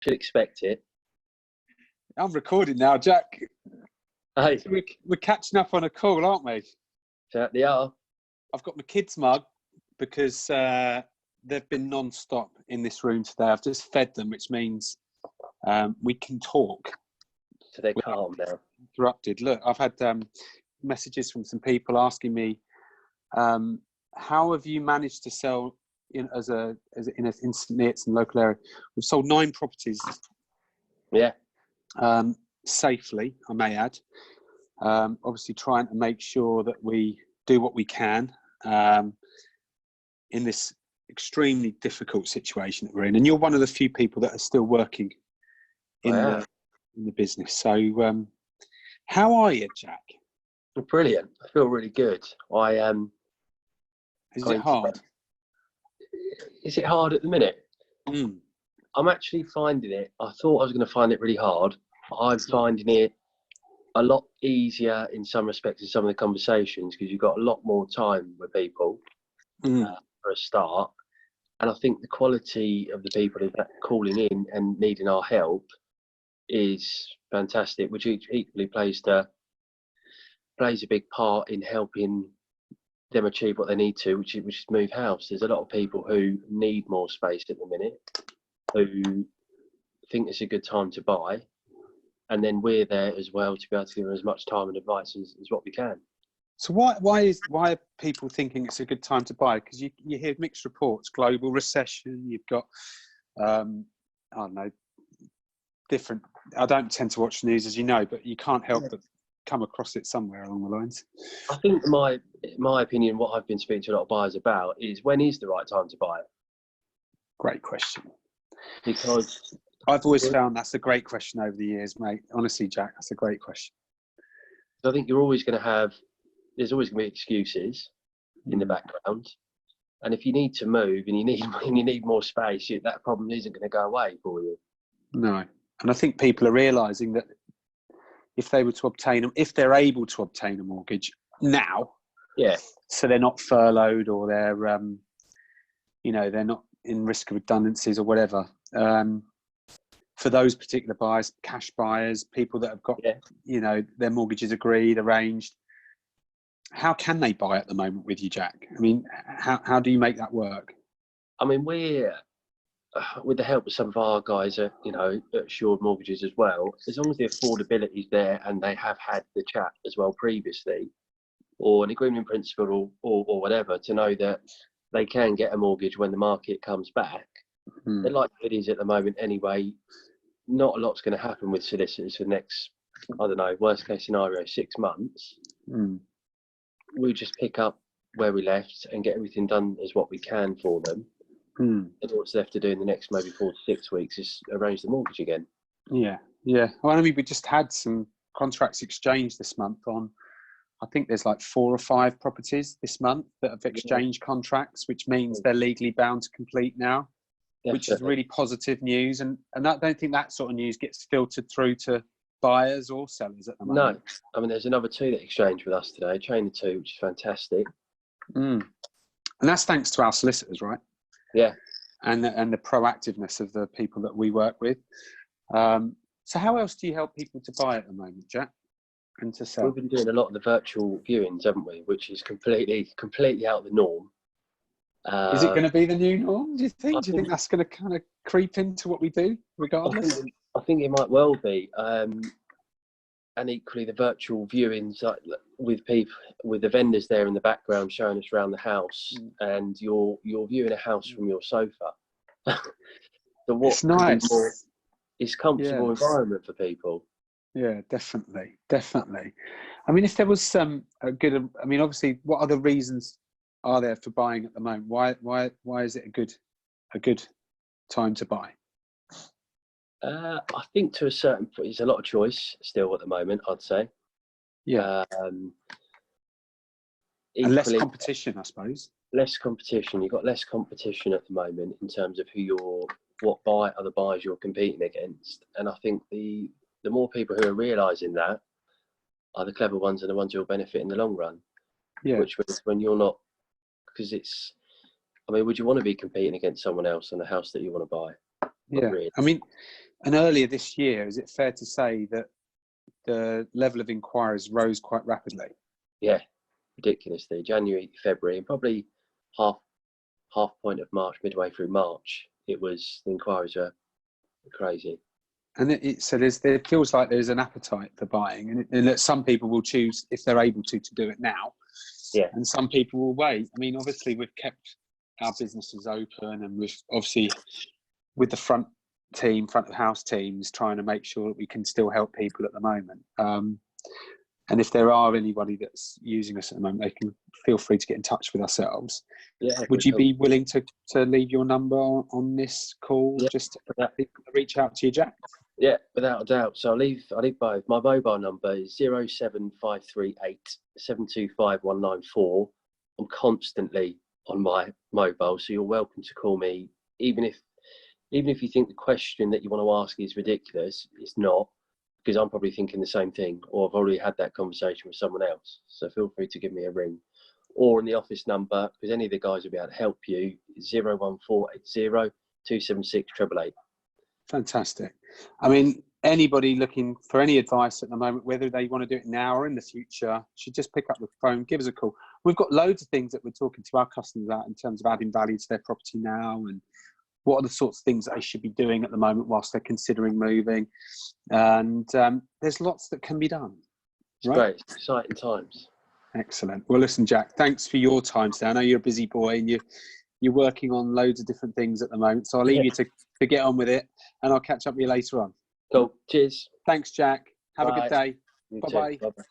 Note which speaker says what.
Speaker 1: Should expect it.
Speaker 2: I'm recording now, Jack.
Speaker 1: Hey,
Speaker 2: We're catching up on a call, aren't we?
Speaker 1: certainly are.
Speaker 2: I've got my kids' mug because they've been non-stop in this room today. I've just fed them, which means we can talk.
Speaker 1: So they're calm now.
Speaker 2: Interrupted. Look, I've had messages from some people asking me, how have you managed to sell in in St Neots and local area? We've sold 9 properties.
Speaker 1: Yeah.
Speaker 2: Safely, I may add. Obviously trying to make sure that we do what we can in this extremely difficult situation that we're in. And you're one of the few people that are still working in the business. So how are you, Jack?
Speaker 1: Brilliant. I feel really good.
Speaker 2: Is it hard?
Speaker 1: Is it hard at the minute? I'm actually finding it. I thought I was going to find it really hard. I'm finding it a lot easier in some respects in some of the conversations because you've got a lot more time with people for a start. And I think the quality of the people that are calling in and needing our help is fantastic, which equally plays a big part in helping them achieve what they need to, which is move house. There's a lot of people who need more space at the minute, who think it's a good time to buy, and then we're there as well to be able to give them as much time and advice as what we can.
Speaker 2: So why are people thinking it's a good time to buy? Because you hear mixed reports, global recession, you've got I don't know, different. I don't tend to watch the news, as you know, but you can't help but come across it somewhere along the lines.
Speaker 1: I think my opinion, what I've been speaking to a lot of buyers about is when is the right time to buy?
Speaker 2: Great question.
Speaker 1: Because
Speaker 2: I've always found that's a great question over the years, mate. Honestly, Jack, that's a great question.
Speaker 1: I think there's always going to be excuses in the background. And if you need to move and you need more space, that problem isn't going to go away for you.
Speaker 2: No. And I think people are realising that if they're able to obtain a mortgage now, so they're not furloughed or they're, they're not in risk of redundancies or whatever. For those particular buyers, cash buyers, people that have got, their mortgages agreed, arranged, how can they buy at the moment with you, Jack? I mean, how do you make that work?
Speaker 1: I mean, we're, with the help of some of our guys at Assured Mortgages as well, as long as the affordability is there and they have had the chat as well previously, or an agreement in principle or whatever, to know that they can get a mortgage when the market comes back. The likelihood is at the moment anyway, not a lot's going to happen with solicitors for the next, I don't know, worst case scenario, 6 months. We'll just pick up where we left and get everything done as what we can for them. And what's left to do in the next maybe 4 to 6 weeks is arrange the mortgage again. Yeah.
Speaker 2: Well, I mean, we just had some contracts exchanged this month on, I think there's like 4 or 5 properties this month that have exchanged contracts, which means they're legally bound to complete now. Definitely. Which is really positive news. And I don't think that sort of news gets filtered through to buyers or sellers at the moment.
Speaker 1: No. I mean, there's another 2 that exchanged with us today, chain of 2, which is fantastic.
Speaker 2: And that's thanks to our solicitors, right?
Speaker 1: Yeah.
Speaker 2: And the proactiveness of the people that we work with. So how else do you help people to buy at the moment, Jack, and to sell?
Speaker 1: We've been doing a lot of the virtual viewings, haven't we? Which is completely out of the norm.
Speaker 2: Is it going to be the new norm, do you think? Do you think that's going to kind of creep into what we do regardless?
Speaker 1: I think it might well be. And equally the virtual viewings, like, with people, with the vendors there in the background showing us around the house, and you're viewing a house from your sofa. So
Speaker 2: it's nice.
Speaker 1: It's comfortable environment for people.
Speaker 2: Yeah, definitely. I mean, if there was obviously, what other reasons are there for buying at the moment? Why is it a good time to buy?
Speaker 1: I think to a certain point, there's a lot of choice still at the moment, I'd say.
Speaker 2: Yeah. And less competition, I suppose.
Speaker 1: Less competition. You've got less competition at the moment in terms of what other buyers you're competing against. And I think the more people who are realising that are the clever ones and the ones who will benefit in the long run. Yeah. Which when you're not, because would you want to be competing against someone else on a house that you want to buy?
Speaker 2: Yeah.
Speaker 1: Really.
Speaker 2: I mean, and earlier this year, is it fair to say that the level of inquiries rose quite rapidly?
Speaker 1: Yeah, ridiculously. January, February, and probably half point of March, midway through March, the inquiries were crazy.
Speaker 2: And so there feels like there's an appetite for buying, and that some people will choose, if they're able to do it now.
Speaker 1: Yeah.
Speaker 2: And some people will wait. I mean, obviously we've kept our businesses open, and we've obviously, with the front of the house teams, trying to make sure that we can still help people at the moment. And if there are anybody that's using us at the moment, they can feel free to get in touch with ourselves. Yeah. Would you be willing to leave your number on this call, just to reach out to you, Jack?
Speaker 1: Yeah, without a doubt. So I'll leave both. My mobile number is 07538 725 194. I'm constantly on my mobile, so you're welcome to call me, even if you think the question that you want to ask is ridiculous. It's not, because I'm probably thinking the same thing, or I've already had that conversation with someone else. So feel free to give me a ring, or in the office number, because any of the guys will be able to help you, 01480 276 888.
Speaker 2: Fantastic. I mean, anybody looking for any advice at the moment, whether they want to do it now or in the future, should just pick up the phone, give us a call. We've got loads of things that we're talking to our customers about in terms of adding value to their property now, and what are the sorts of things that they should be doing at the moment whilst they're considering moving. And there's lots that can be done.
Speaker 1: It's great. It's exciting times.
Speaker 2: Excellent. Well, listen, Jack, thanks for your time today. I know you're a busy boy, and you're working on loads of different things at the moment. So I'll leave you to get on with it, and I'll catch up with you later on.
Speaker 1: Cool. Cheers.
Speaker 2: Thanks, Jack. Have a good day.
Speaker 1: You
Speaker 2: Bye-bye.
Speaker 1: too. Bye-bye.